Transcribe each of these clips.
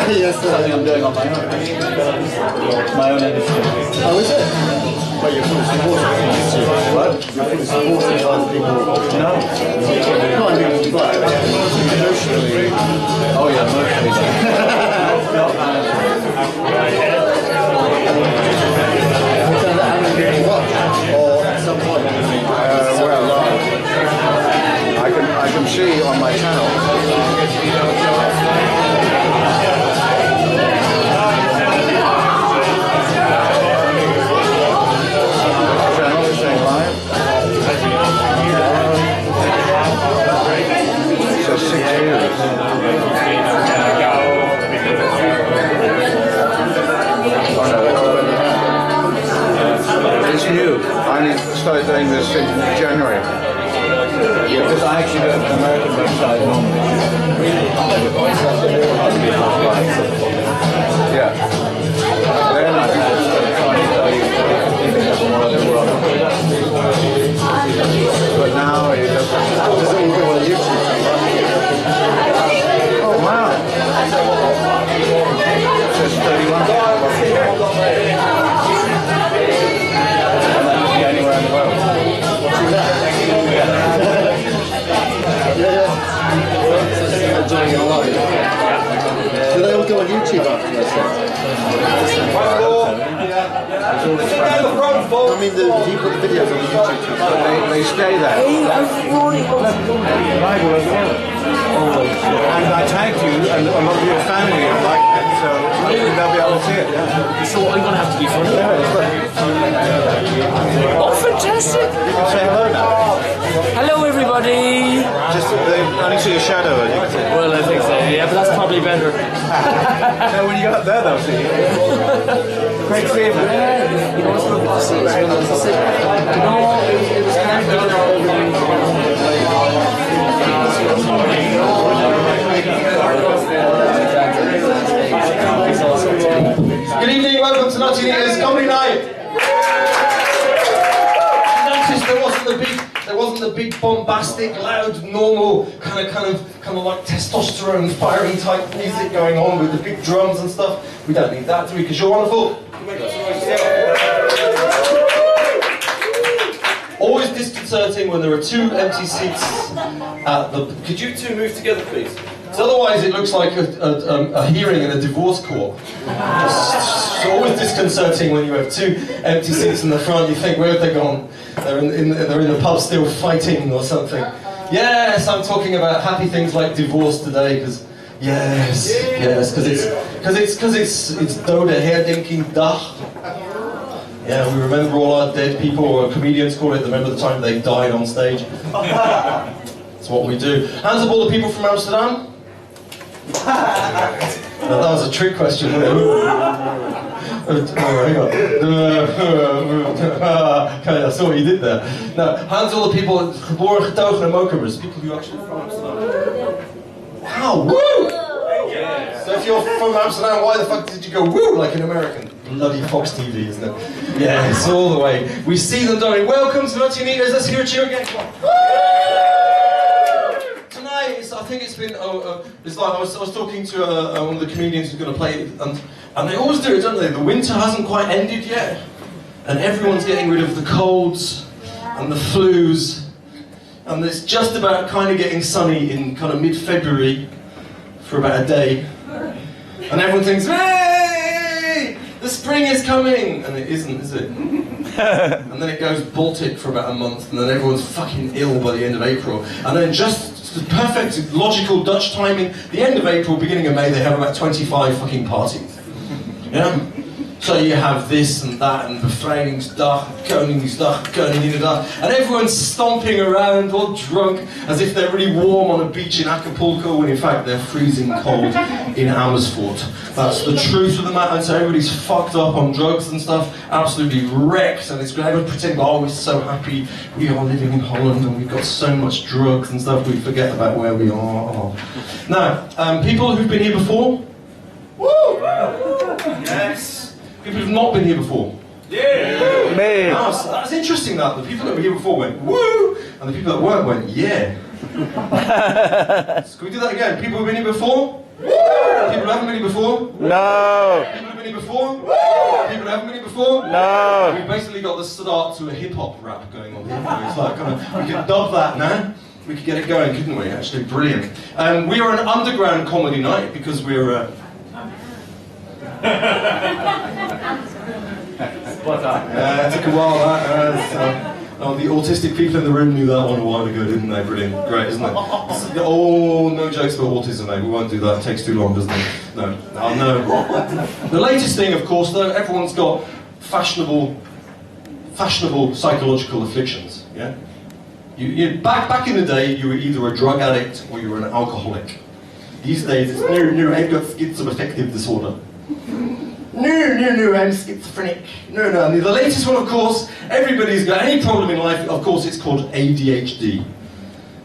Yes, something I'm doing on my own. My own initiative. Oh, is it? But you're fully supporting YouTube. What? You're fully supporting other people. No. No, I mean, but emotionally. Oh, yeah, emotionally. Not or at some point. I can see on my channel. So 6 years. It's new. I only started doing this in January. Because I actually do an American website normally. Yeah. Then I think it's funny but now it doesn't go on YouTube. Oh wow. It says 31. And that could be anywhere in the world. Doing it alone. Do they all go on YouTube after this? I mean, do you put the videos on the YouTube channel? They stay there. And I tagged you, and a lot of your family like it, so they'll be able to see it. Yeah. So I'm going to have to be funny. Oh, fantastic! You can say hello now. Hello, everybody. Just they only see a shadow, I think. Well, I think so. Yeah, but that's probably better. No, when you got up there, they'll see you. Great to see you, man. You know, it's lovely to see you. It's really nice to see you. You know, it was kind of Good evening, welcome to Nottingham's Comedy Night. Notice there wasn't the big bombastic, loud, normal kind of like testosterone firing type music going on with the big drums and stuff. We don't need that, do we? Because you're wonderful. Always disconcerting when there are two empty seats at the... Could you two move together, please? So otherwise it looks like a hearing in a divorce court. It's always disconcerting when you have two empty seats in the front. You think, where have they gone? They're in the pub still fighting or something. Yes, I'm talking about happy things like divorce today, because because it's Dode Herdenking Dag. Yeah, we remember all our dead people, or comedians call it, remember the time they died on stage. That's what we do. Hands up all the people from Amsterdam. That was a trick question, wasn't it? Hang on. Okay, I saw what you did there. Now, hands all the people, geboren getuigen en mokumers, people who actually from Amsterdam. Wow, woo! So if you're from Amsterdam, why the fuck did you go woo like an American? Bloody Fox TV, isn't it? Yeah, it's all the way. We see them, don't we? Welcome to Nottingham. Let's hear a cheer again. Come on. Tonight, I think it's been. It's like I was talking to one of the comedians who's going to play, and they always do it, don't they? The winter hasn't quite ended yet, and everyone's getting rid of the colds and the flus, and it's just about kind of getting sunny in kind of mid-February for about a day, and everyone thinks, hey, the spring is coming, and it isn't, is it? And then it goes Baltic for about a month, and then everyone's fucking ill by the end of April. And then just the perfect, logical Dutch timing, the end of April, beginning of May, they have about 25 fucking parties. Yeah? So you have this and that, and bevrijdingsdag, Koningsdag, Koninginnedag, and everyone's stomping around, all drunk, as if they're really warm on a beach in Acapulco, when in fact they're freezing cold in Amersfoort. That's the truth of the matter. So everybody's fucked up on drugs and stuff, absolutely wrecked, and it's everyone's pretending, oh, we're so happy, we are living in Holland, and we've got so much drugs and stuff, we forget about where we are. Now, people who've been here before? Woo! Yes! People who've not been here before. Yeah! Me! That's interesting that. The people that were here before went, woo! And the people that weren't went, yeah. So can we do that again? People who've been here before? Woo! People who haven't been here before? No! People who've been here before? Woo! People who haven't been here before? No! We've basically got the start to a hip-hop rap going on here. It's like, kind of, we could dub that now. We could get it going, couldn't we? Actually, brilliant. We are an underground comedy night because we're... What's up? It took a while, the autistic people in the room knew that one a while ago, didn't they? Brilliant, great, isn't it? Oh, no jokes about autism, mate. We won't do that. It takes too long, doesn't it? No. Oh, no. The latest thing, of course, though, everyone's got fashionable psychological afflictions. Yeah. Back in the day, you were either a drug addict or you were an alcoholic. These days, it's no, I've got schizoaffective disorder. No, I'm schizophrenic. No. And the latest one, of course, everybody's got any problem in life, of course, it's called ADHD.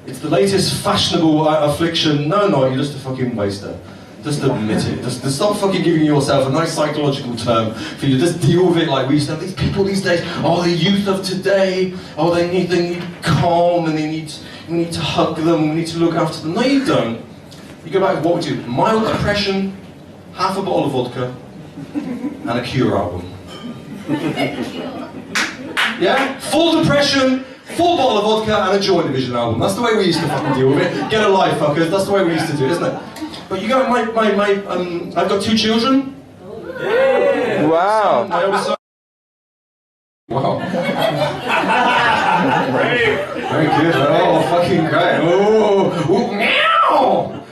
It's the latest fashionable affliction. No, you're just a fucking waster. Just admit it. Just stop fucking giving yourself a nice psychological term for you to just deal with it like we used to have. These people these days, oh, the youth of today, oh, they need calm, and we need to hug them, we need to look after them. No, you don't. You go back, what would you do? Mild depression, half a bottle of vodka, and a Cure album. Yeah? Full depression, full bottle of vodka, and a Joy Division album. That's the way we used to fucking deal with it. Get a life, fuckers. That's the way we used to do it, isn't it? But you got I've got 2 children. Yeah. Wow. Wow. Very good. Oh, fucking great. Oh, meow.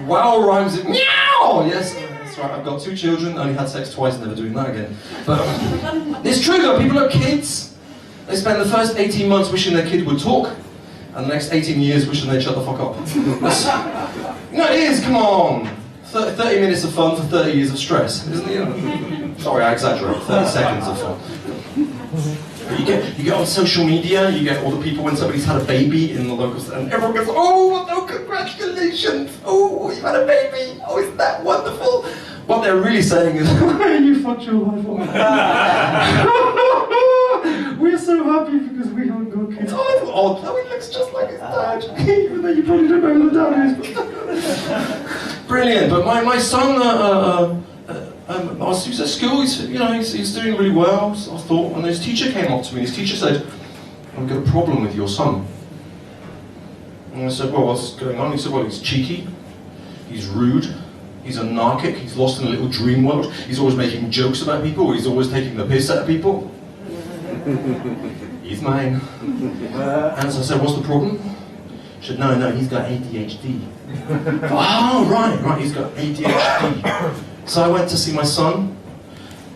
Wow rhymes with meow. Yes. Right, I've got 2 children, only had sex twice, never doing that again. But it's true though, people have kids, they spend the first 18 months wishing their kid would talk, and the next 18 years wishing they'd shut the fuck up. No, it is, come on! 30 minutes of fun for 30 years of stress, isn't it? Sorry, I exaggerate, 30 seconds of fun. But you get on social media, you get all the people when somebody's had a baby in the local, and everyone goes, oh, congratulations! Oh, you had a baby! Oh, isn't that wonderful? What they're really saying is, you fucked your life up. We're so happy because we haven't got kids. Oh, it's odd. Oh, he looks just like his dad. Even though you probably don't know who the dad is. Brilliant. But my son, he was at school, he's doing really well, I thought, and his teacher came up to me, his teacher said, I've got a problem with your son. And I said, well, what's going on? He said, well, he's cheeky, he's rude, he's anarchic, he's lost in a little dream world, he's always making jokes about people, he's always taking the piss out of people. He's mine. And so I said, what's the problem? She said, no, he's got ADHD. Oh, right, he's got ADHD. So I went to see my son,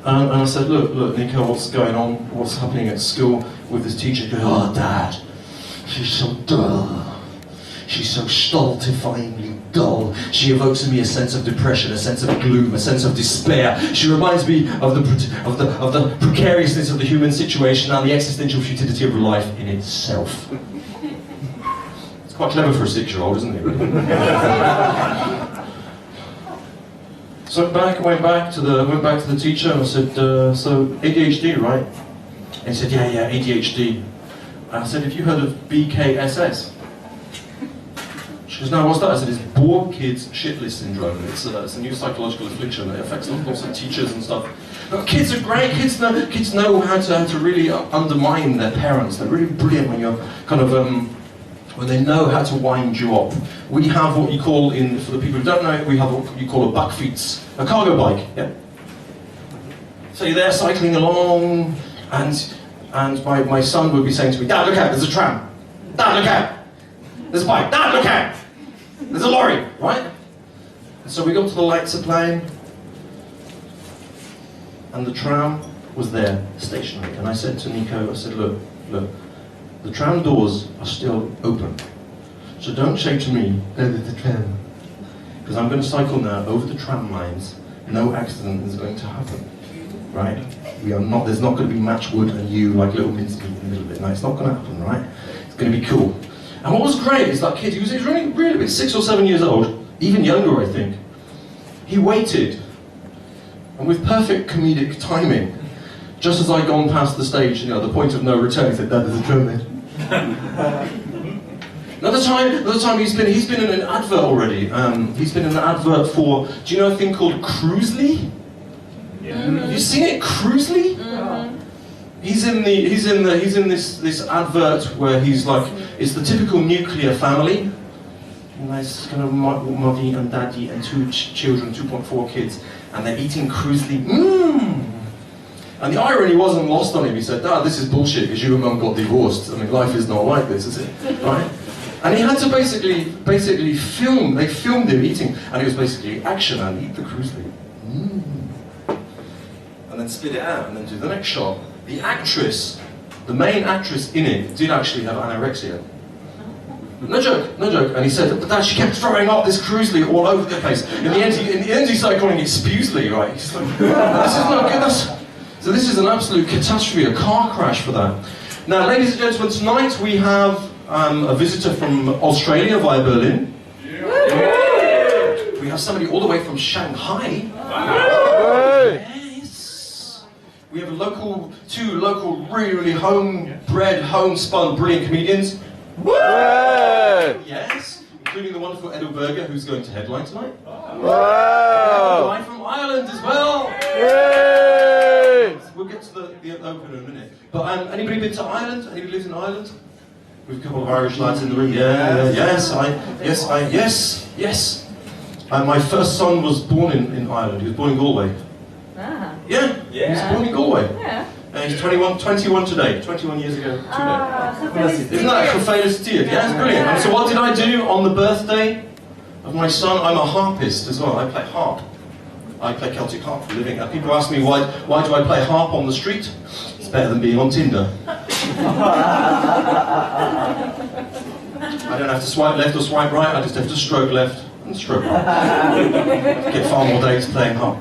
and I said, look, Nico, what's going on? What's happening at school with this teacher? He goes, oh, Dad, she's so dull. She's so stultifyingly dull. She evokes in me a sense of depression, a sense of gloom, a sense of despair. She reminds me of the precariousness of the human situation and the existential futility of life in itself. It's quite clever for a 6-year-old, isn't it? So I went back to the teacher and I said, so ADHD, right? And he said, yeah, ADHD. And I said, have you heard of BKSS? She goes, no, what's that? I said, it's bored kids shitless syndrome. It's a new psychological affliction that affects lots of teachers and stuff. But kids are great. Kids know how to really undermine their parents. They're really brilliant when you're kind of when they know how to wind you up. We have what you call, for the people who don't know it, we have what you call a bakfiets, a cargo bike. Yeah. So you're there cycling along, And my son would be saying to me, Dad, look out, there's a tram. Dad, look out. There's a bike. Dad, look out. There's a lorry, right? And so we got to the lights are playing, and the tram was there, stationary. And I said to Nico, I said, look, the tram doors are still open. So don't say to me, there's the tram. Because I'm going to cycle now over the tram lines. No accident is going to happen, right? There's not going to be Matchwood and you like little mincemeat in the middle of it. No, it's not going to happen, right? It's going to be cool. And what was great is that kid, he was really big, 6 or 7 years old, even younger, I think. He waited, and with perfect comedic timing, just as I'd gone past the stage, the point of no return, he said, Dad, there's a tram there. Another time he's been in an advert already. He's been in an advert for, do you know a thing called Cruisely? Yeah. Have you seen it, Cruisely? Mm-hmm. He's in this advert where he's like, it's the typical nuclear family. Nice kind of mommy and daddy and 2 children, 2.4 kids, and they're eating Cruisely. And the irony wasn't lost on him. He said, Dad, this is bullshit because you and Mum got divorced. I mean, life is not like this, is it? Right? And he had to basically film. They filmed him eating, and it was basically action and eat the Cruisely. And then spit it out, and then do the next shot. The actress, the main actress in it, did actually have anorexia. No joke. And he said, but Dad, she kept throwing up this Cruisely all over the place. In the end, he started calling it Spewsely, right? He's like, this is not good. So this is an absolute catastrophe, a car crash for that. Now, ladies and gentlemen, tonight we have a visitor from Australia via Berlin. We have somebody all the way from Shanghai. Yes. We have 2 local, really homebred, homespun, brilliant comedians. Yes, including the wonderful Edu Berger, who's going to headline tonight. A guy from Ireland as well. We'll get to the open in a minute. But anybody been to Ireland? Anybody lives in Ireland? We've a couple of Irish lads in the room. Yes. My first son was born in Ireland. He was born in Galway. Yeah. He was born in Galway. Yeah. And he's 21 today, 21 years ago today. Isn't that a failure? Yeah, it's brilliant. And so what did I do on the birthday of my son? I'm a harpist as well. I play harp. I play Celtic harp for a living. And people ask me why do I play harp on the street? It's better than being on Tinder. I don't have to swipe left or swipe right, I just have to stroke left and stroke right. Get far more dates playing harp.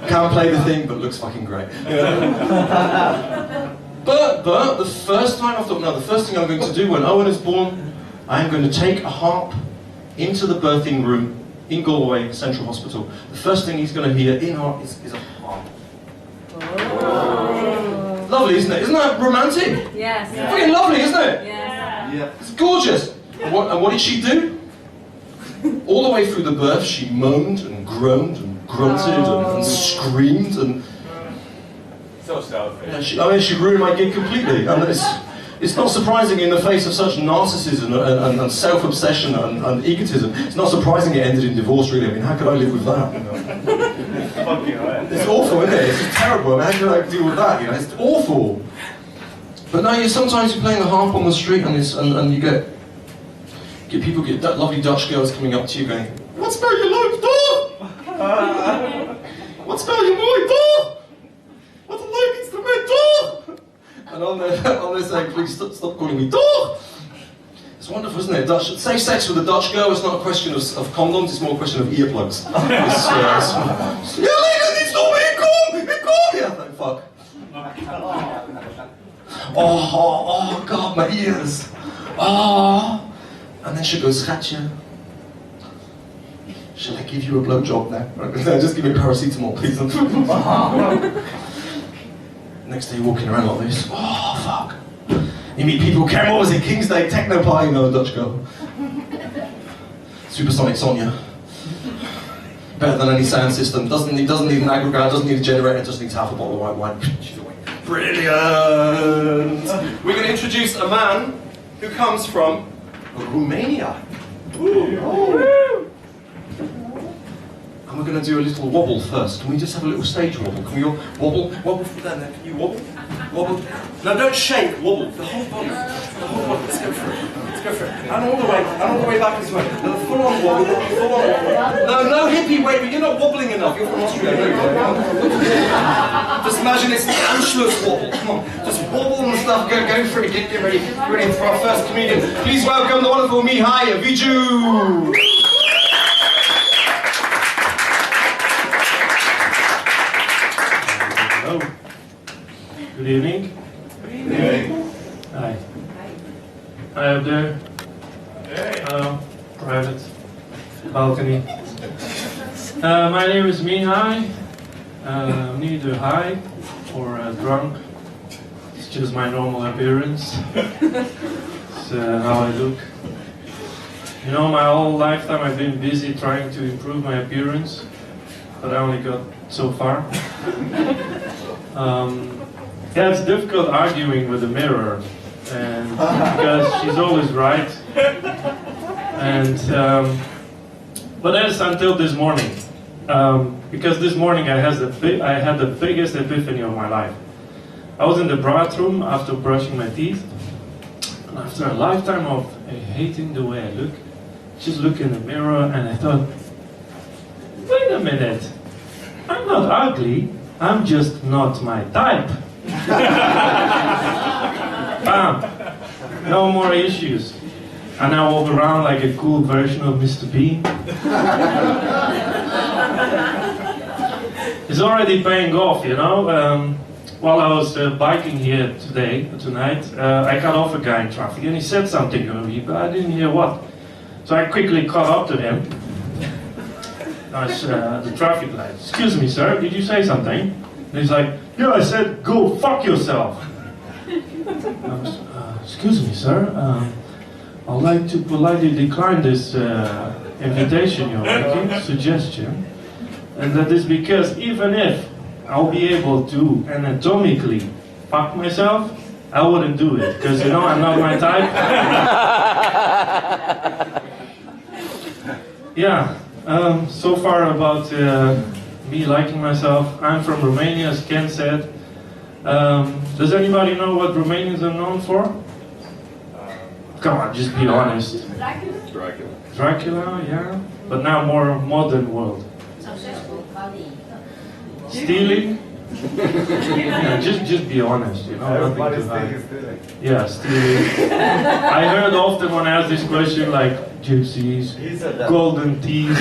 Can't play the thing, but looks fucking great. But the first time I thought, no, the first thing I'm going to do when Owen is born, I am going to take a harp into the birthing room in Galway Central Hospital. The first thing he's going to hear is a harp. Oh. Lovely, isn't it? Isn't that romantic? Yes. Fucking lovely, isn't it? Yes. Yeah. It's gorgeous. And what did she do? All the way through the birth, she moaned and groaned and grunted and screamed and. So selfish. Yeah, she ruined my gig completely. And it's not surprising in the face of such narcissism and self-obsession and egotism. It's not surprising it ended in divorce, really. I mean, how could I live with that? It's awful, isn't it? It's terrible. I mean, how can I deal with that? It's awful. But no, sometimes you're playing the harp on the street and you get lovely Dutch girls coming up to you going, "Wat speel je leuk, toch? Wat speel je mooi, toch? Wat een leuk instrument, toch?" And on there saying, "Please stop calling me toch." It's wonderful, isn't it? Safe sex with a Dutch girl is not a question of condoms, it's more a question of earplugs. Ja, ladies, niet stoppen, ik kom! Yeah, thank fuck. Oh, God, my ears. Oh. And then she goes, "Schatje, shall I give you a blowjob now?" No, just give me paracetamol, please. Next day, you're walking around like this. Oh, fuck. You meet people, what was it, King's Day, techno party? No, Dutch girl. Supersonic Sonia. Better than any sound system. Doesn't need an aggregate, doesn't need a generator, just needs half a bottle of white wine. She's away. Brilliant! We're going to introduce a man who comes from Romania. And we're going to do a little wobble first. Can we just have a little stage wobble? Can we all wobble from down there? Can you wobble? Wobble. No, don't shake, wobble. The whole body. The whole body. Let's go for it. Let's go for it. And all the way. And all the way back as well. No, full on wobble. Full on wobble. No, no hippie weight, but you're not wobbling enough. You're from Austria. There you go. Just imagine it's the Anschluss wobble. Come on. Just wobble and stuff. Go for it. Get ready. Ready for our first comedian. Please welcome the wonderful Mihai Viju. Hello. Good evening. Good evening. Hi. Hi up there. Hello. Private balcony. My name is Mihai. Neither high or drunk. It's just my normal appearance. It's how I look. You know, my whole lifetime I've been busy trying to improve my appearance, but I only got so far. Yeah, it's difficult arguing with the mirror, and because she's always right. And but that's until this morning, because this morning I had the biggest epiphany of my life. I was in the bathroom after brushing my teeth, and after a lifetime of hating the way I look, just look in the mirror, and I thought, wait a minute, I'm not ugly. I'm just not my type. Bam! No more issues. I now walk around like a cool version of Mr. Bean. It's already paying off, you know. While I was biking here tonight, I cut off a guy in traffic and he said something to me, but I didn't hear what. So I quickly caught up to him. I was the traffic light. Excuse me, sir, did you say something? And he's like, yeah, I said, go fuck yourself. Excuse me, sir. I'd like to politely decline this invitation you're making, suggestion. And that is because even if I'll be able to anatomically fuck myself, I wouldn't do it. Because, you know, I'm not my type. Yeah. So far about me liking myself. I'm from Romania, as Ken said. Does anybody know what Romanians are known for? Come on, just be honest. Dracula. Dracula, yeah. But now more modern world. Stealing? Yeah, just be honest, you know, nothing to hide. Yeah, stealing. I heard often when I ask this question, like gypsies, golden teeth.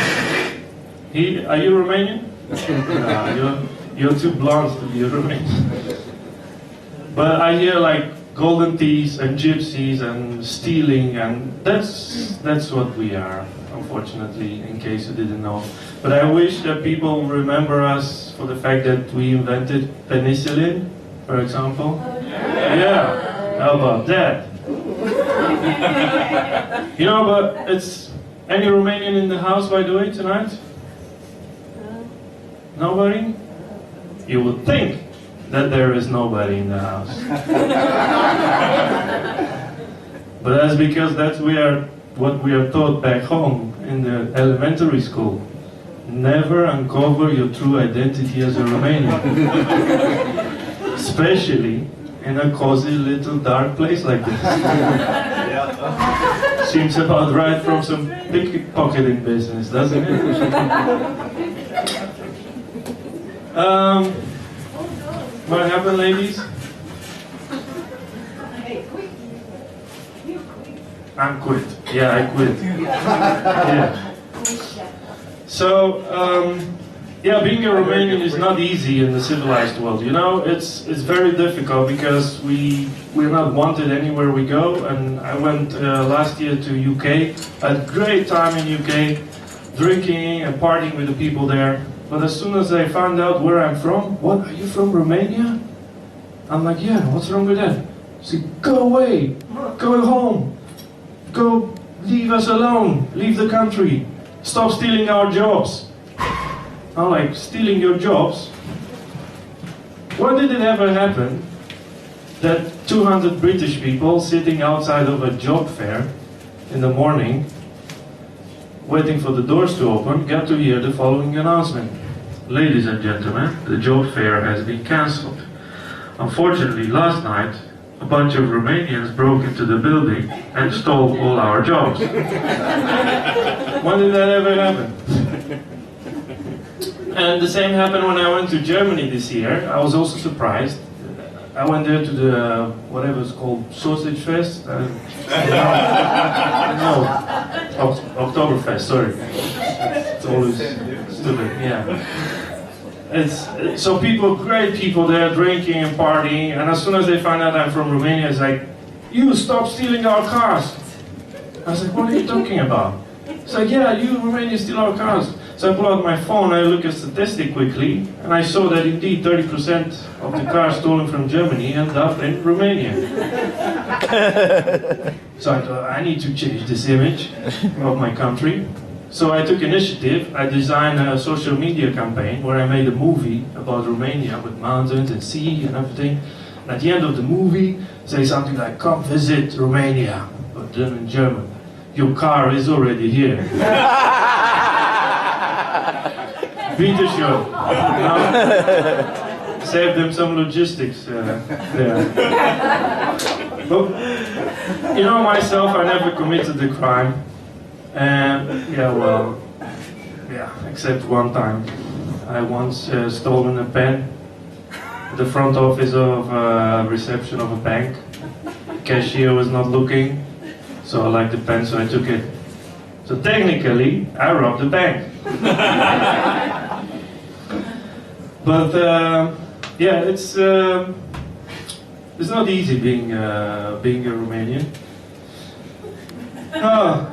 Are you Romanian? No, you're too blonde to be a Romanian. But I hear like golden thieves and gypsies and stealing, and that's what we are, unfortunately, in case you didn't know. But I wish that people remember us for the fact that we invented penicillin, for example. Yeah, how about that? You know, but it's any Romanian in the house, by the way, tonight? Nobody? You would think that there is nobody in the house. But that's because that's what we are taught back home in the elementary school. Never uncover your true identity as a Romanian. Especially in a cozy little dark place like this. Seems about right from some pickpocketing business, doesn't it? What happened, ladies? I'm quit. Yeah, I quit. Yeah. So, yeah, being a Romanian is not easy in the civilized world. You know, it's very difficult because we're not wanted anywhere we go. And I went last year to UK. Had a great time in UK, drinking and partying with the people there. But as soon as they found out where I'm from, what, are you from Romania? I'm like, yeah, what's wrong with that? She said, go away, go home, go, leave us alone, leave the country, stop stealing our jobs. I'm like, stealing your jobs? When did it ever happen that 200 British people sitting outside of a job fair in the morning waiting for the doors to open, got to hear the following announcement. Ladies and gentlemen, the job fair has been cancelled. Unfortunately, last night, a bunch of Romanians broke into the building and stole all our jobs. When did that ever happen? And the same happened when I went to Germany this year. I was also surprised. I went there to the, whatever it's called, Sausage Fest? No, Oktoberfest, sorry. It's always stupid, yeah. So people, great people there, drinking and partying, and as soon as they find out I'm from Romania, it's like, you stop stealing our cars. I was like, what are you talking about? It's like, yeah, you Romanians steal our cars. So I pull out my phone, I look at statistics quickly, and I saw that indeed 30% of the cars stolen from Germany end up in Romania. So I thought, I need to change this image of my country. So I took initiative, I designed a social media campaign where I made a movie about Romania with mountains and sea and everything. And at the end of the movie, say something like, come visit Romania, but then in German. Your car is already here. Beat the show. Save them some logistics there. But, you know myself, I never committed the crime. And except one time. I once stolen a pen at the front office of reception of a bank. The cashier was not looking, so I liked the pen, so I took it. So technically, I robbed the bank. But it's not easy being a Romanian. Oh,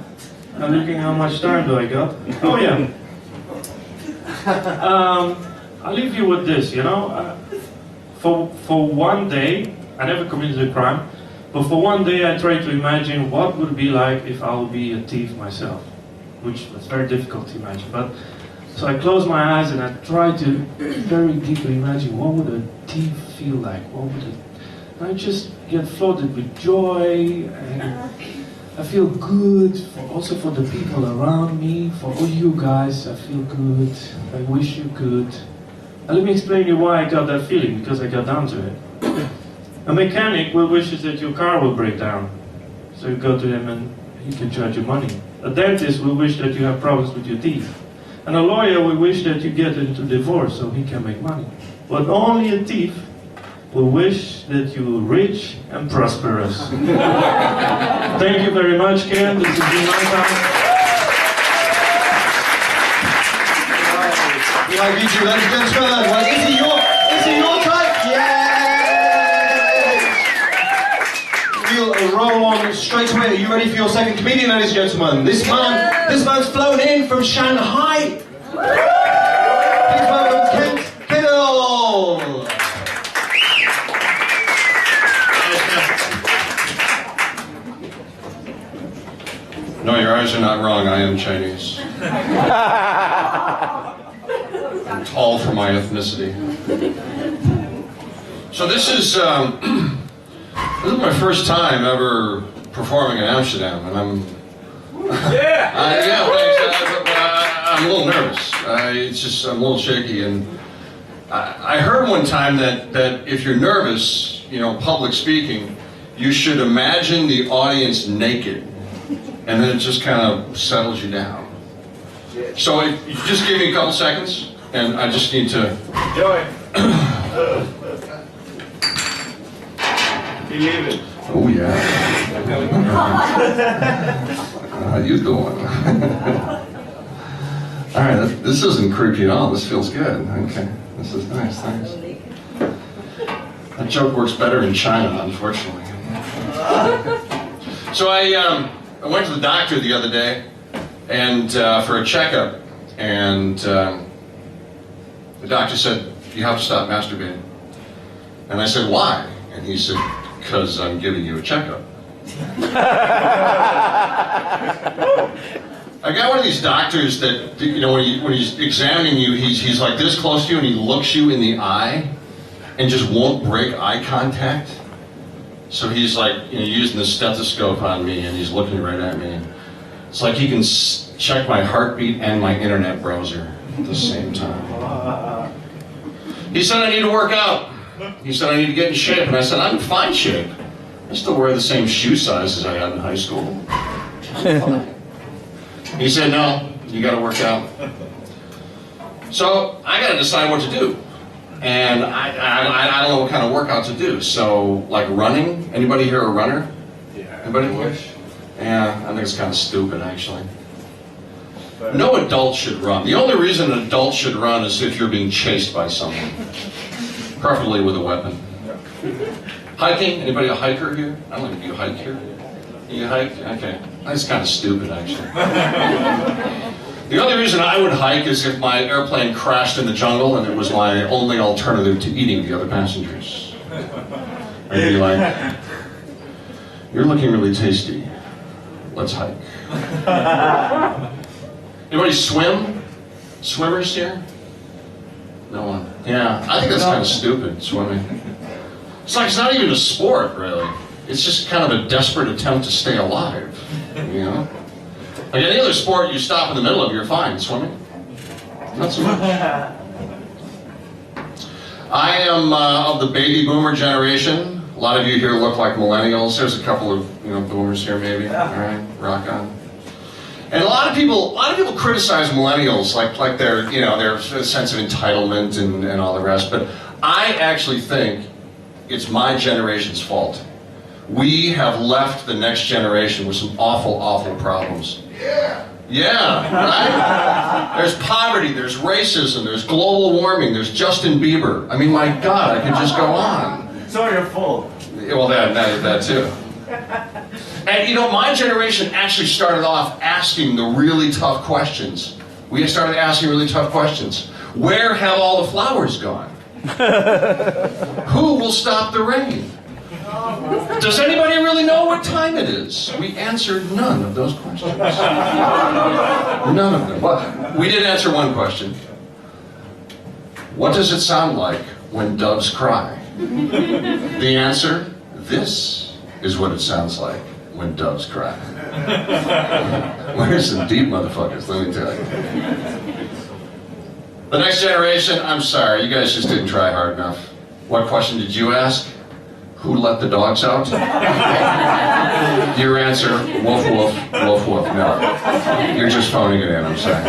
I'm looking how much time do I got. Oh yeah. I'll leave you with this. You know, for one day, I never committed a crime, but for one day I tried to imagine what would it be like if I would be a thief myself, which was very difficult to imagine. But so I closed my eyes and I tried to very deeply imagine what would a thief feel like. What would it? And I just get flooded with joy, and I feel good. Also for the people around me, for all you guys, I feel good. I wish you could. And let me explain you why I got that feeling, because I got down to it. A mechanic will wish that your car will break down, so you go to him and he can charge you money. A dentist will wish that you have problems with your teeth. And a lawyer will wish that you get into divorce so he can make money. But only a thief will wish that you are rich and prosperous. Thank you very much, Ken. This has been my time. I meet you, ladies and gentlemen. Well, is he your type? Yay! We'll roll on straight away. Are you ready for your second comedian, ladies and gentlemen? This man's flown in from Shanghai. Please welcome Kent Kiddle. No, your eyes are not wrong. I am Chinese. I'm tall for my ethnicity. So this is my first time ever performing in Amsterdam, and I'm I'm a little nervous. I'm a little shaky, and I heard one time that if you're nervous, you know, public speaking, you should imagine the audience naked, and then it just kind of settles you down. So if you just give me a couple seconds, and I just need to. Enjoy. Believe it. Oh yeah. How you doing? All right, this isn't creepy at all. This feels good. Okay, this is nice. Thanks. That joke works better in China, unfortunately. So I went to the doctor the other day, and for a checkup, and the doctor said, "You have to stop masturbating." And I said, "Why?" And he said, "Because I'm giving you a checkup." I got one of these doctors that, you know, when he's examining you, he's like this close to you and he looks you in the eye and just won't break eye contact. So he's like, you know, using the stethoscope on me and he's looking right at me. It's like he can check my heartbeat and my internet browser at the same time. He said I need to work out. He said, I need to get in shape. And I said, I'm in fine shape. I still wear the same shoe size as I had in high school. He said, no, you got to work out. So I got to decide what to do. And I don't know what kind of workout to do. So, like running? Anybody here a runner? Yeah. Anybody? Yeah, I think it's kind of stupid, actually. No adult should run. The only reason an adult should run is if you're being chased by someone. Preferably with a weapon. Hiking? Anybody a hiker here? I don't know if you hike here. You hike? Okay. That's kind of stupid, actually. The only reason I would hike is if my airplane crashed in the jungle and it was my only alternative to eating the other passengers. I'd be like, you're looking really tasty. Let's hike. Anybody swim? Swimmers here? No one. Yeah, I think that's kind of stupid, swimming. It's like, it's not even a sport, really. It's just kind of a desperate attempt to stay alive, you know? Like any other sport, you stop in the middle of it, you're fine. Swimming? Not so much. I am of the baby boomer generation. A lot of you here look like millennials. There's a couple of boomers here, maybe. All right, rock on. And a lot of people criticize millennials, like their their sense of entitlement and all the rest. But I actually think it's my generation's fault. We have left the next generation with some awful, awful problems. Yeah, right? There's poverty, there's racism, there's global warming, there's Justin Bieber. I mean, my God, I could just go on. It's all your fault. Well, that too. And my generation actually started off asking the really tough questions. We started asking really tough questions. Where have all the flowers gone? Who will stop the rain? Does anybody really know what time it is? We answered none of those questions. None of them. Well, we did answer one question. What does it sound like when doves cry? The answer, this is what it sounds like when doves cry. We're some deep motherfuckers, let me tell you. The next generation, I'm sorry, you guys just didn't try hard enough. What question did you ask? Who let the dogs out? Your answer, woof, woof, woof, woof. No, you're just phoning it in, I'm sorry.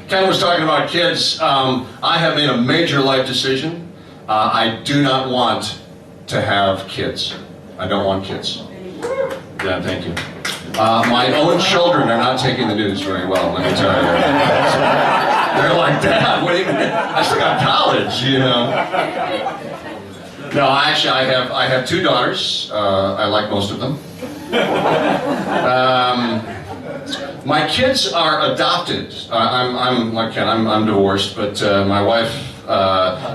Ken was talking about kids. I have made a major life decision. I do not want to have kids. I don't want kids. Yeah, thank you. My own children are not taking the news very well, let me tell you. They're like, Dad, what do you mean? I still got college, No, actually, I have two daughters. I like most of them. My kids are adopted. I'm like Ken. I'm divorced, but my wife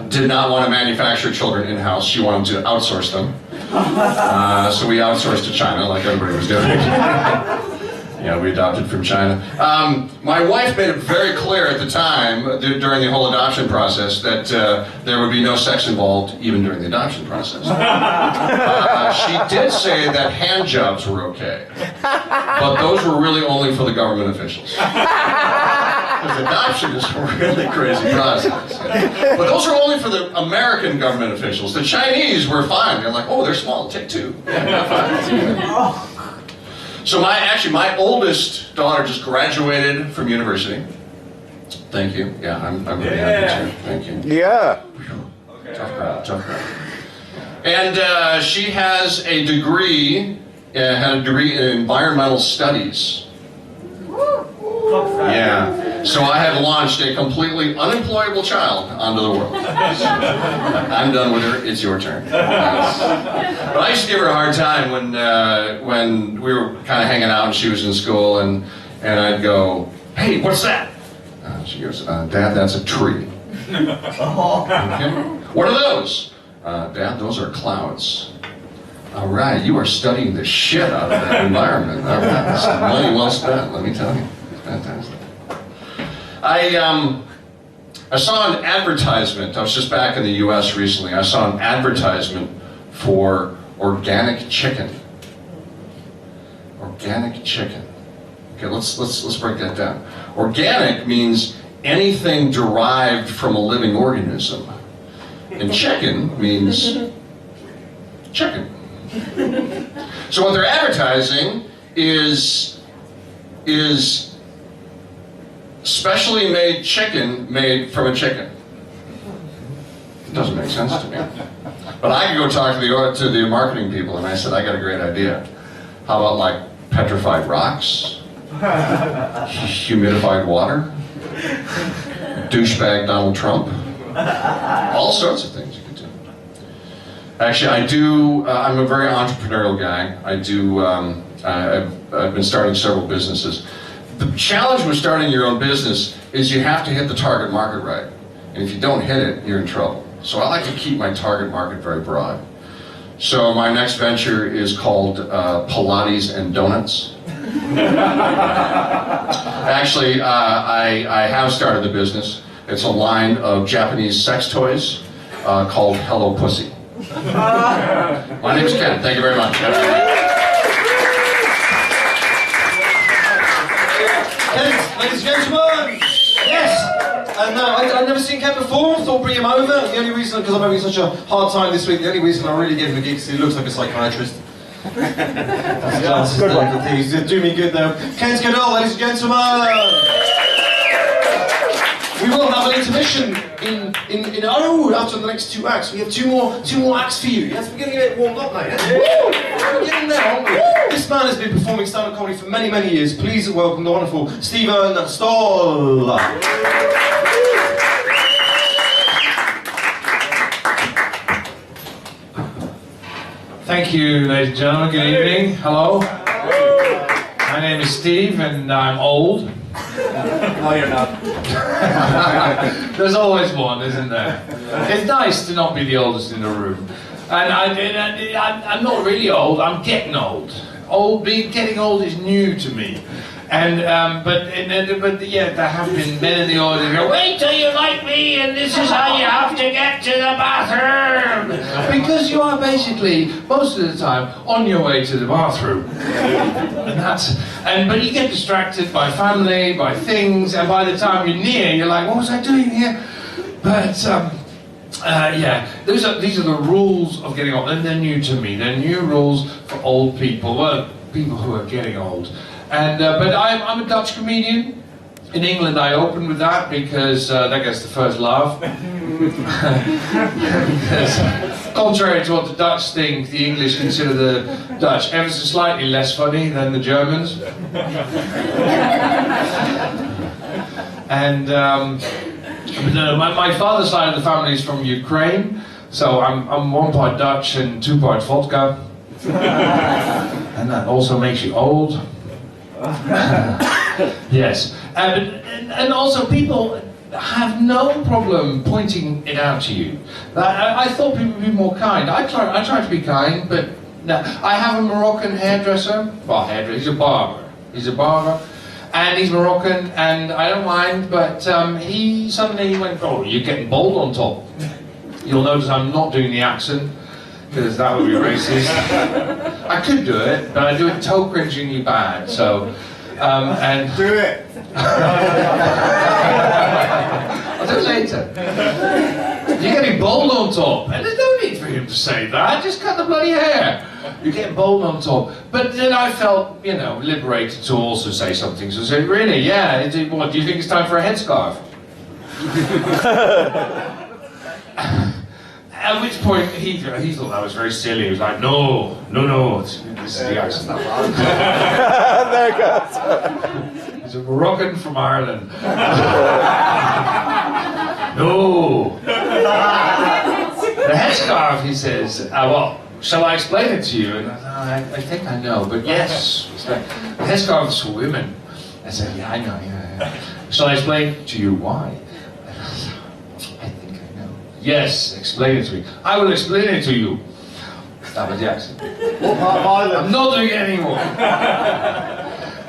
did not want to manufacture children in-house. She wanted to outsource them. So we outsourced to China, like everybody was doing. Yeah, we adopted from China. My wife made it very clear at the time, during the whole adoption process, that there would be no sex involved even during the adoption process. She did say that hand jobs were okay, but those were really only for the government officials. Because adoption is a really crazy process. But those are only for the American government officials. The Chinese were fine. They're like, oh, they're small, take two. Yeah, fine. So my oldest daughter just graduated from university. Thank you. Yeah, I'm really happy too. Thank you. Yeah. Okay. Tough crowd. And she has a degree, had a degree in environmental studies. Yeah. So I have launched a completely unemployable child onto the world. I'm done with her. It's your turn. But I used to give her a hard time when we were kind of hanging out and she was in school, and I'd go, "Hey, what's that?" She goes, "Dad, that's a tree." Okay. What are those? Dad, those are clouds. All right, you are studying the shit out of that environment. All right, that's money well spent, let me tell you. Fantastic. I saw an advertisement. I was just back in the U.S. recently. I saw an advertisement for organic chicken. Organic chicken. Okay, let's break that down. Organic means anything derived from a living organism. And chicken means chicken. So what they're advertising is specially made chicken made from a chicken. It doesn't make sense to me. But I could go talk to the marketing people, and I said, I got a great idea. How about like petrified rocks, humidified water, douchebag Donald Trump, all sorts of things you could do. Actually, I do. I'm a very entrepreneurial guy. I do. I've been starting several businesses. The challenge with starting your own business is you have to hit the target market right. And if you don't hit it, you're in trouble. So I like to keep my target market very broad. So my next venture is called Pilates and Donuts. Actually, I have started the business. It's a line of Japanese sex toys called Hello Pussy. My name is Ken. Thank you very much. Ladies and gentlemen, yes! I've never seen Ken before, thought bring him over. The only reason, because I'm having such a hard time this week, the only reason I really gave him a gig is he looks like a psychiatrist. He's doing me good though. Ken's good old, ladies and gentlemen! We will have an intermission after the next two acts. We have two more acts for you. Yes, we're getting a bit warmed up now. Yes? We're getting there, aren't we? This man has been performing stand-up comedy for many, many years. Please welcome the wonderful Stephen Stoll. Thank you, ladies and gentlemen. Good evening. Hello. My name is Steve, and I'm old. No, you're not. There's always one, isn't there? It's nice to not be the oldest in the room. And I'm not really old. I'm getting old. Getting old is new to me. And but yeah, there have been men in the audience who go, wait till you like me, and this is how you have to get to the bathroom, because you are basically most of the time on your way to the bathroom, but you get distracted by family, by things, and by the time you're near, you're like, what was I doing here? But yeah, these are the rules of getting old, and they're new to me. They're new rules for old people, well, people who are getting old. And but I'm a Dutch comedian. In England, I opened with that because that gets the first laugh. Because, contrary to what the Dutch think, the English consider the Dutch ever so slightly less funny than the Germans. And my father's side of the family is from Ukraine, so I'm 1 part Dutch and 2 part vodka, and that also makes you old. Yes, and also people have no problem pointing it out to you. I thought people would be more kind. I try to be kind, but no. I have a Moroccan hairdresser. Well, he's a barber. He's a barber, and he's Moroccan, and I don't mind. But he suddenly went, "Oh, you're getting bald on top." You'll notice I'm not doing the accent, because that would be racist. I could do it, but I do it toe-cringingly bad, so... and Do it! I'll do it later. You're getting bald on top, and there's no need for him to say that, just cut the bloody hair. You're getting bald on top. But then I felt, you know, liberated to also say something. So I said, really, yeah, what, do you think it's time for a headscarf? At which point he thought that was very silly. He was like, no, this is the accent. There it goes. He's a Moroccan from Ireland. No. The headscarf, he says, well, shall I explain it to you? And I think I know, but yes. The headscarf is for women. I said, yeah, I know, yeah. Shall I explain to you why? Yes, explain it to me. I will explain it to you. That was the accent. What part of Ireland? I'm not doing it anymore.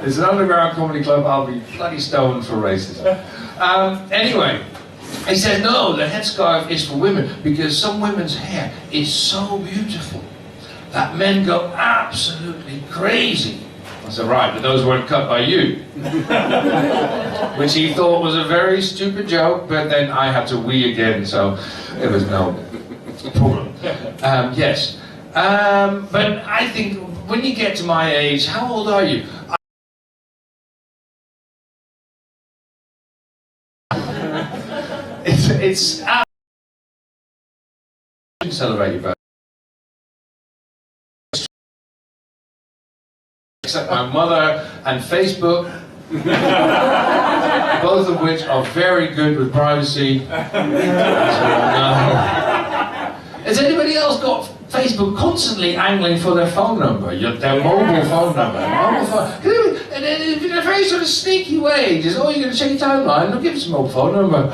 It's an underground comedy club. I'll be bloody stoned for racism. Anyway, he said, no, the headscarf is for women because some women's hair is so beautiful that men go absolutely crazy. I said, right, but those weren't cut by you. Which he thought was a very stupid joke, but then I had to wee again, so it was no. the problem. Yes. But I think when you get to my age, how old are you? It's celebrate your birthday. Except my mother and Facebook, both of which are very good with privacy. Has anybody else got Facebook constantly angling for their phone number, their mobile phone number? And in a very sort of sneaky way, just, oh, you're going to check your timeline? I'll give us a mobile phone number.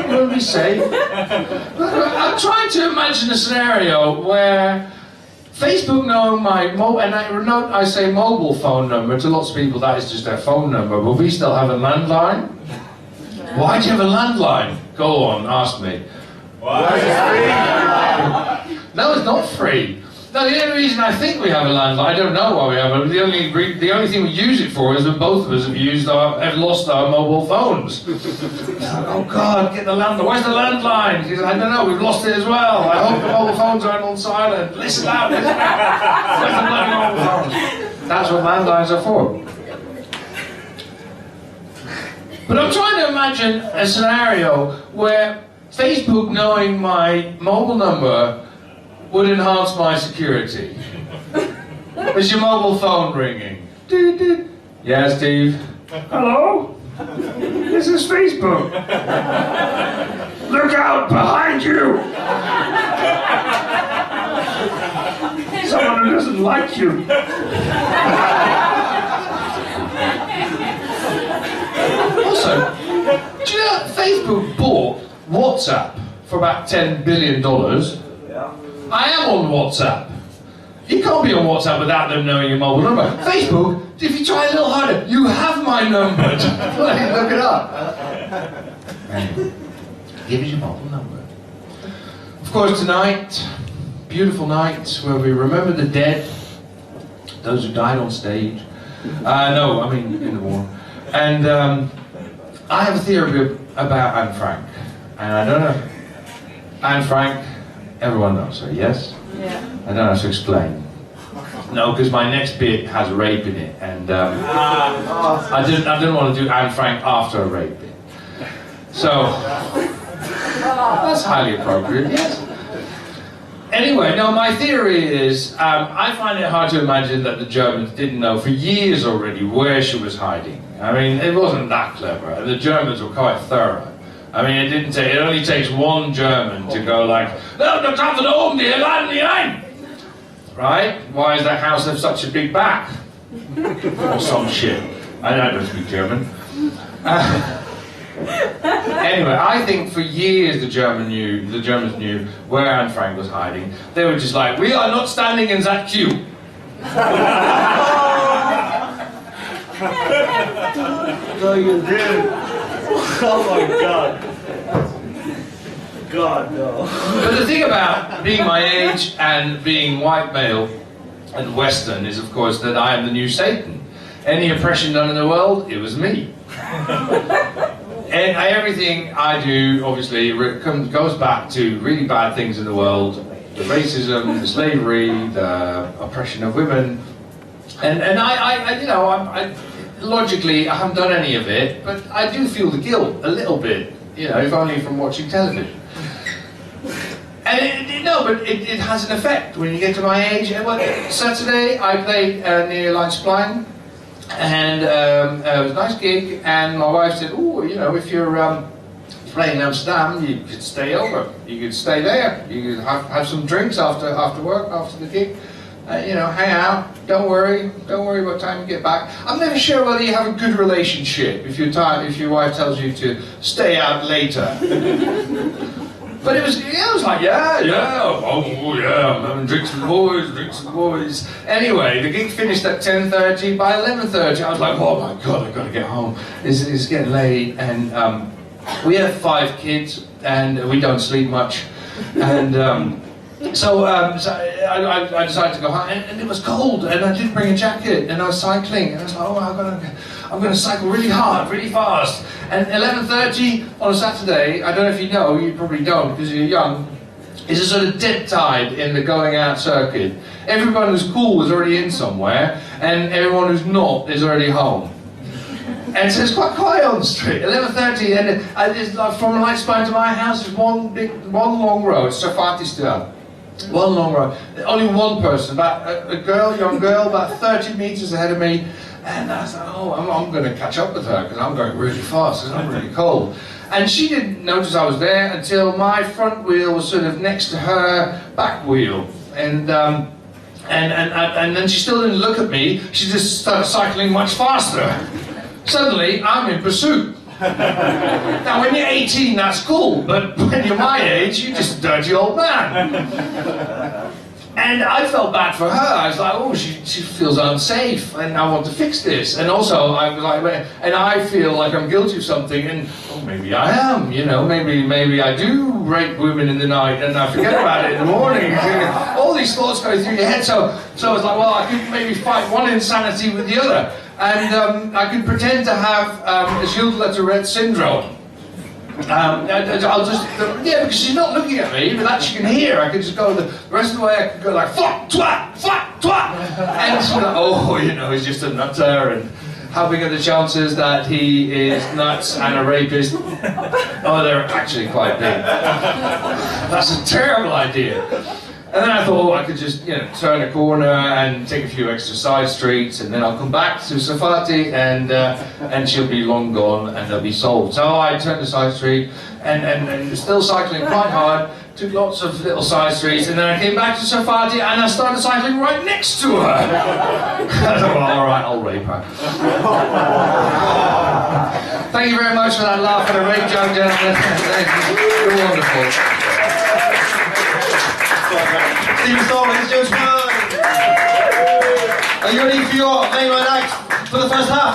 What do we say? I'm trying to imagine a scenario where Facebook knowing my I say mobile phone number, to lots of people that is just their phone number, but we still have a landline. Why do you have a landline? Go on, ask me. Why is it free? No, it's not free. No, the only reason I think we have a landline, I don't know why we have it, the only thing we use it for is when both of us have lost our mobile phones. Oh God, get the landline. Where's the landline? He said, I don't know, we've lost it as well. I hope the mobile phones aren't on silent. Listen out, listen out. Where's the bloody mobile phones? That's what landlines are for. But I'm trying to imagine a scenario where Facebook knowing my mobile number would enhance my security. Is your mobile phone ringing? Yeah, Steve? Hello? This is Facebook. Look out behind you! Someone who doesn't like you. Also, do you know Facebook bought WhatsApp for about $10 billion? I am on WhatsApp. You can't be on WhatsApp without them knowing your mobile number. Facebook, if you try a little harder, you have my number. Look it up. Anyway, give us your mobile number. Of course, tonight, beautiful night where we remember the dead, those who died on stage. No, I mean in the war. And I have a theory about Anne Frank. And I don't know. Anne Frank, everyone knows her, yes? Yeah. I don't have to explain. No, because my next bit has rape in it, and I didn't want to do Anne Frank after a rape bit. So, that's highly appropriate, yes. Anyway, no, my theory is, I find it hard to imagine that the Germans didn't know for years already where she was hiding. I mean, it wasn't that clever, and the Germans were quite thorough. I mean, it only takes one German to go like, no, da kommt von oben, die laden die ein! Right? Why does that house have such a big back? Or some shit. I don't speak German. Anyway, I think for years the Germans knew where Anne Frank was hiding. They were just like, we are not standing in that queue. No, you did. Oh my God. God, no. But the thing about being my age and being white male and Western is, of course, that I am the new Satan. Any oppression done in the world, it was me. And everything I do, obviously, goes back to really bad things in the world. The racism, the slavery, the oppression of women. And logically, I haven't done any of it, but I do feel the guilt a little bit, if only from watching television. And it has an effect when you get to my age. Saturday, I played near Leidseplein, and it was a nice gig, and my wife said, oh, if you're playing in Amsterdam, you could stay over, you could stay there, you could have some drinks after work, after the gig. Hang out, don't worry what time you get back. I'm never sure whether you have a good relationship if your wife tells you to stay out later. But it was like, I'm having drinks with the boys. Anyway, the gig finished at 10:30. By 11:30, I was like, oh my God, I've got to get home. It's getting late, and we have 5 kids, and we don't sleep much, and So I decided to go home, and it was cold, and I didn't bring a jacket, and I was cycling, and I was like, oh, I'm going to cycle really hard, really fast. And 11:30 on a Saturday, I don't know if you know, you probably don't because you're young, is a sort of dead tide in the going out circuit. Everyone who's cool is already in somewhere, and everyone who's not is already home. And so it's quite quiet on the street. 11:30, and it's like from Lightspine to my house is one long road, Safati. One long road. Only one person, about a young girl, about 30 meters ahead of me. And I was like, oh, I'm going to catch up with her because I'm going really fast because I'm really cold. And she didn't notice I was there until my front wheel was sort of next to her back wheel. And then she still didn't look at me. She just started cycling much faster. Suddenly, I'm in pursuit. Now, when you're 18, that's cool, but when you're my age, you're just a dirty old man. And I felt bad for her. I was like, oh, she feels unsafe, and I want to fix this. And also, I was like, and I feel like I'm guilty of something, and oh, maybe I am, you know, maybe I do rape women in the night, and I forget about it in the morning. All these thoughts go through your head, so I was like, well, I could maybe fight one insanity with the other. And I could pretend to have Gilles de la Tourette syndrome. Because she's not looking at me, but that she can hear. I could just go the rest of the way. I could go like fuck twat, and she's like, oh, you know, he's just a nutter. And how big are the chances that he is nuts and a rapist? Oh, they're actually quite big. That's a terrible idea. And then I thought, I could just, you know, turn a corner and take a few extra side streets, and then I'll come back to Safati, and she'll be long gone, and they'll be sold. So I turned the side street, and still cycling quite hard, took lots of little side streets, and then I came back to Safati, and I started cycling right next to her. I thought, well, all right, I'll rape her. Thank you very much for that laugh and a rape joke, gentlemen. You're wonderful. Ladies and gentlemen, are you ready for your main line act for the first half?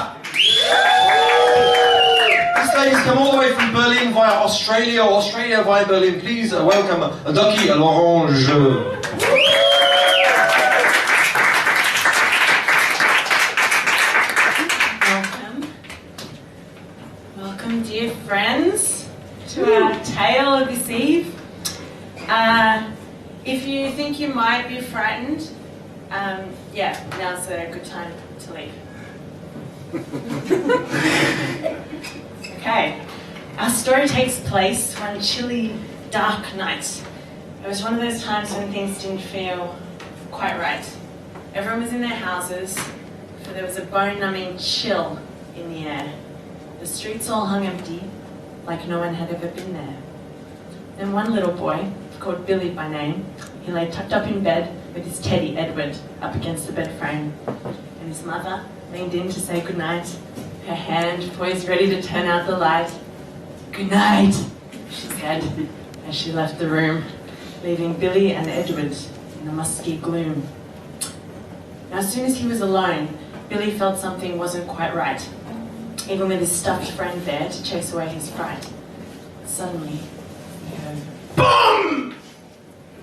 These ladies come all the way from Berlin via Australia, or Australia via Berlin. Please welcome Ducky à l'Orange. Welcome, dear friends, to our tale of this eve. If you think you might be frightened, yeah, now's a good time to leave. Okay, our story takes place one chilly, dark night. It was one of those times when things didn't feel quite right. Everyone was in their houses, for there was a bone-numbing chill in the air. The streets all hung empty, like no one had ever been there. Then one little boy, called Billy by name, he lay tucked up in bed with his teddy Edward up against the bed frame, and his mother leaned in to say goodnight, her hand poised ready to turn out the light. "Good night," she said as she left the room, leaving Billy and Edward in the musky gloom. Now, as soon as he was alone, Billy felt something wasn't quite right, even with his stuffed friend there to chase away his fright. Suddenly, he heard BOOM!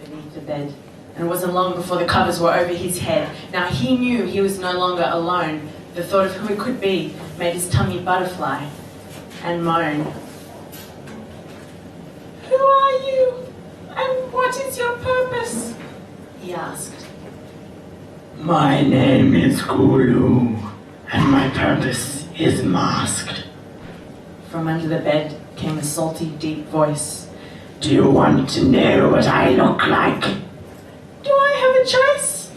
beneath the bed, and it wasn't long before the covers were over his head. Now he knew he was no longer alone. The thought of who it could be made his tummy butterfly and moan. "Who are you, and what is your purpose?" he asked. "My name is Kulu, and my purpose is masked." From under the bed came a salty, deep voice. "Do you want to know what I look like?" "Do I have a choice?"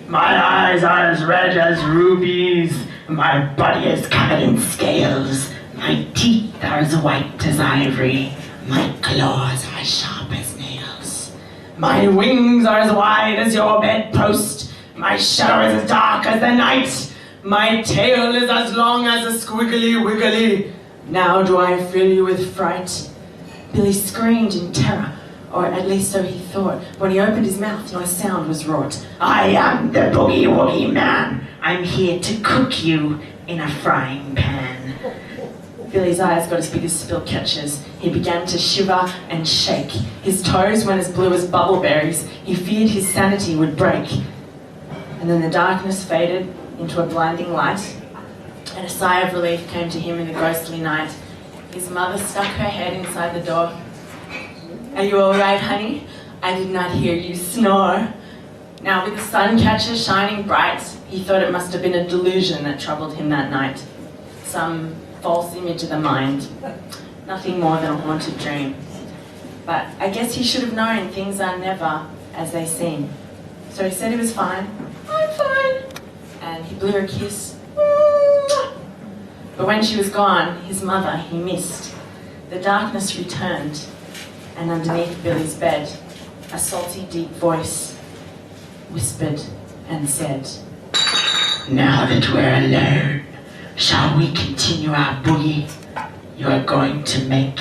"My eyes are as red as rubies, my body is covered in scales, my teeth are as white as ivory, my claws are as sharp as nails. My wings are as wide as your bedpost, my shadow is as dark as the night, my tail is as long as a squiggly wiggly." "Now do I fill you with fright?" Billy screamed in terror, or at least so he thought. When he opened his mouth, no sound was wrought. "I am the Boogie Woogie Man. I'm here to cook you in a frying pan." Billy's eyes got as big as spilt catchers. He began to shiver and shake. His toes went as blue as bubbleberries. He feared his sanity would break. And then the darkness faded into a blinding light, and a sigh of relief came to him in the ghostly night. His mother stuck her head inside the door. "Are you all right, honey? I did not hear you snore." Now, with the sun catcher shining bright, he thought it must have been a delusion that troubled him that night. Some false image of the mind. Nothing more than a haunted dream. But I guess he should have known things are never as they seem. So he said he was fine. "I'm fine." And he blew her a kiss. But when she was gone, his mother he missed. The darkness returned, and underneath Billy's bed, a salty, deep voice whispered and said, Now that we're alone, shall we continue our boogie? You are going to make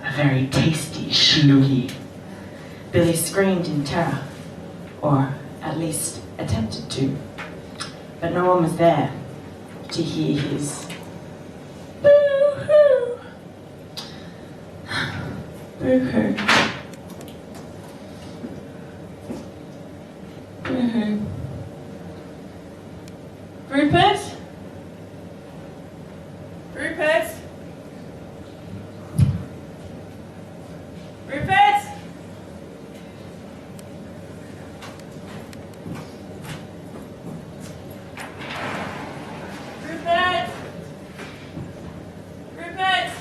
a very tasty schloogie. Billy screamed in terror, or at least attempted to, but no one was there to hear his boo-hoo. Boo-hoo. Boo-hoo. Rupert? Rupert? Rupert? Rupert? Rupert?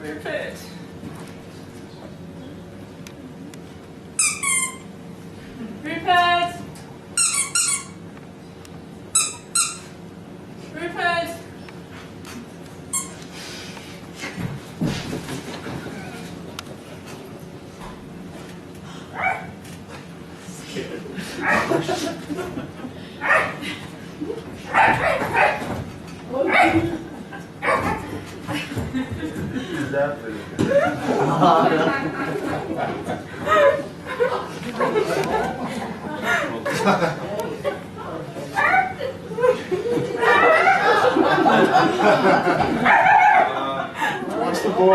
Rupert? Rupert? What's the ball?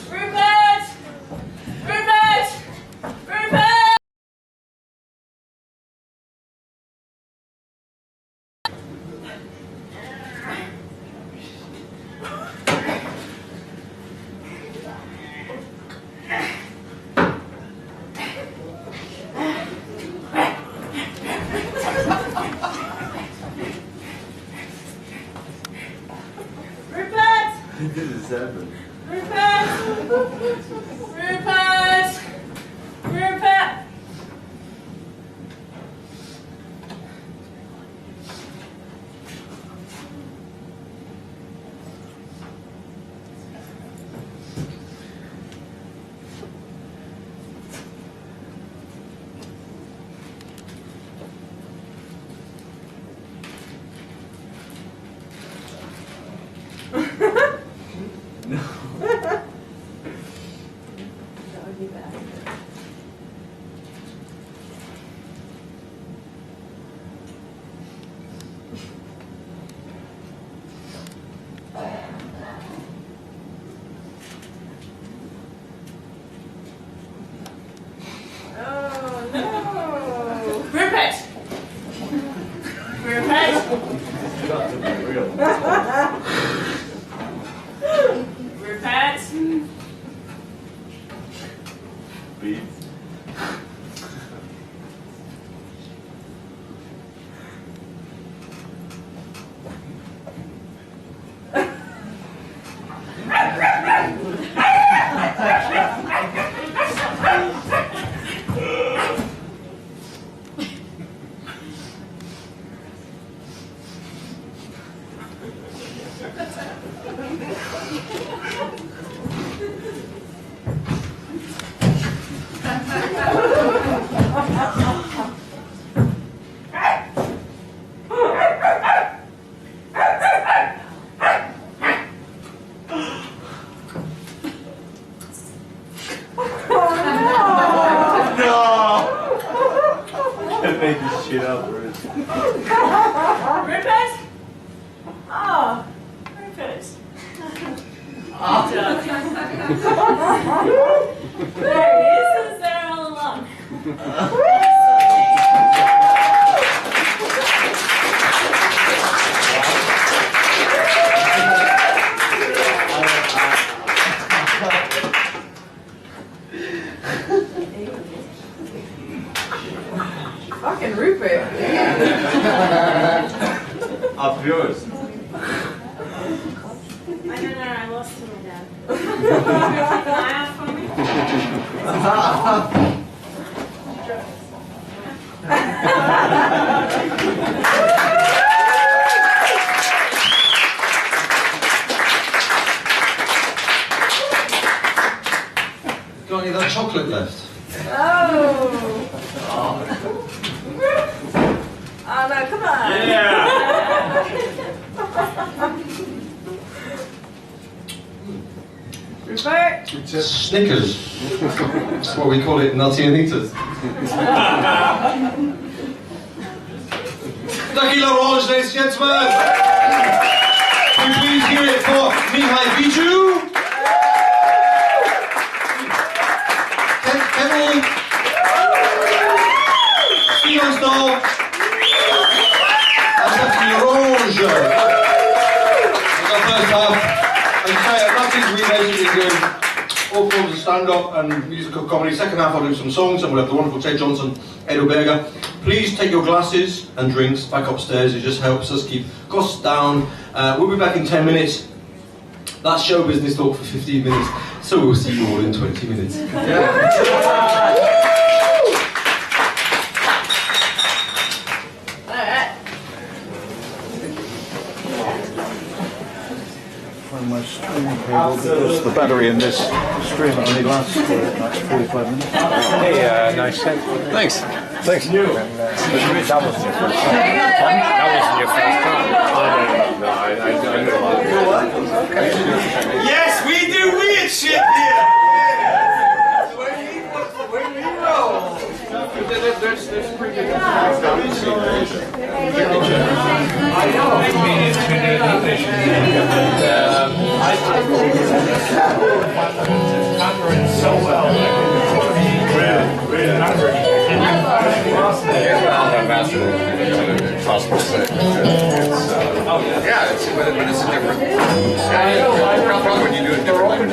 Rupert! Rupert! Rupert! This is happening. Rupert! Rupert! Rupert! Oh no! Rupert! Rupert! Rupert! Beat. Make this shit up, Rupert. Rupert? Oh, Rupert. Oh, there he is. He was there all along. Fucking Rupert. Up yours. I don't know, I lost him again. Keep an eye out for me. Got any of that chocolate left? Oh. Oh no, come on. Yeah. Rupert. Snickers. That's what we call it, Nutty Anitas. Ducky L'Orange, ladies and gentlemen. Can you please hear it for Mihai Bijou? Kenny. Steven Stoll. And Ducky L'Orange. That's our first half. As I say, Nutty's we basically do all forms of stand-up and musical comedy. Second half I'll do some songs and we'll have the wonderful Ted Johnson, Edo Berger. Please take your glasses and drinks back upstairs. It just helps us keep costs down. We'll be back in 10 minutes. That's show business talk for 15 minutes. So we'll see you all in 20 minutes. Find my streaming cable because the battery in this stream only lasts for like 45 minutes. Hey, nice set. Thanks. Thanks. That wasn't your first time. That wasn't your first time. No, I know a lot. Yes, we do weird shit here! There's pretty good stuff. So well. Yeah, it's, but it's a different. Probably when you do it differently.